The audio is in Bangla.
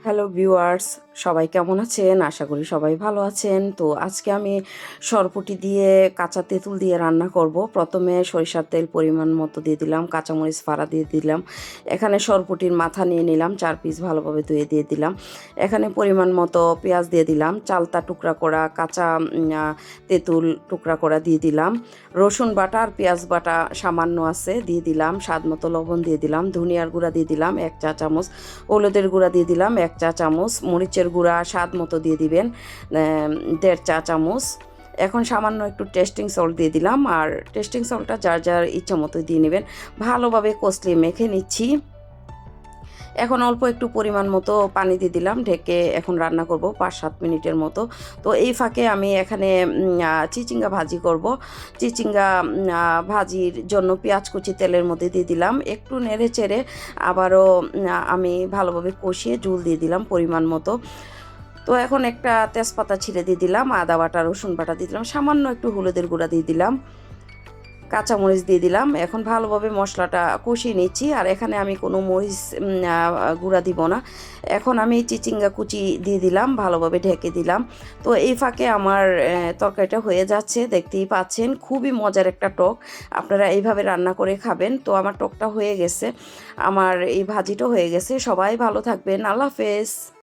হ্যালো ভিউয়ার্স, সবাই কেমন আছেন? আশা করি সবাই ভালো আছেন। তো আজকে আমি সরপুঁটি দিয়ে কাঁচা তেঁতুল দিয়ে রান্না করব। প্রথমে সরিষার তেল পরিমাণ মতো দিয়ে দিলাম, কাঁচামরিচ ফাড়া দিয়ে দিলাম। এখানে সরপুঁটির মাথা নিয়ে নিলাম, 4 পিস ভালোভাবে ধুয়ে দিয়ে দিলাম। এখানে পরিমাণ মতো পেঁয়াজ দিয়ে দিলাম, চালতা টুকরা করা, কাঁচা তেঁতুল টুকরা করা দিয়ে দিলাম। রসুন বাটা আর পেঁয়াজ বাটা সামান্য আছে দিয়ে দিলাম, স্বাদ মতো লবণ দিয়ে দিলাম, ধনিয়ার গুঁড়া দিয়ে দিলাম 1 চা চামচ, হলুদের গুঁড়া দিয়ে দিলাম 1 চা চামচ, মরিচের গুঁড়া স্বাদ মতো দিয়ে দিবেন 1.5 চা চামচ। এখন সামান্য একটু টেস্টিং সল্ট দিয়ে দিলাম, আর টেস্টিং সল্টটা যার যার ইচ্ছা মতো দিয়ে নেবেন। ভালোভাবে কষলিয়ে মেখে নিচ্ছি। এখন অল্প একটু পরিমাণ মতো পানি দিয়ে দিলাম, ঢেকে এখন রান্না করব 5-7 মিনিটের মতো। তো এই ফাঁকে আমি এখানে চিচিঙ্গা ভাজি করব। চিচিঙ্গা ভাজির জন্য পেঁয়াজ কুচি তেলের মধ্যে দিয়ে দিলাম, একটু নেড়ে চেড়ে আবারও আমি ভালোভাবে কষিয়ে ঝোল দিয়ে দিলাম পরিমাণ মতো। তো এখন একটা তেজপাতা ছিঁড়ে দিয়ে দিলাম, আদা বাটা রসুন বাটা দিয়ে দিলাম, সামান্য একটু হলুদের গুঁড়া দিয়ে দিলাম, কাঁচামরিচ দিয়ে দিলাম। এখন ভালোভাবে মশলাটা কষিয়ে নিচ্ছি, আর এখানে আমি কোনো মরিচ গুঁড়া দিব না। এখন আমি চিচিঙ্গা কুচি দিয়ে দিলাম, ভালোভাবে ঢেকে দিলাম। তো এই ফাঁকে আমার তরকারিটা হয়ে যাচ্ছে, দেখতেই পাচ্ছেন খুবই মজার একটা টক। আপনারা এইভাবে রান্না করে খাবেন। তো আমার টকটা হয়ে গেছে, আমার এই ভাজিটা হয়ে গেছে। সবাই ভালো থাকবেন, আল্লাহ হাফেজ।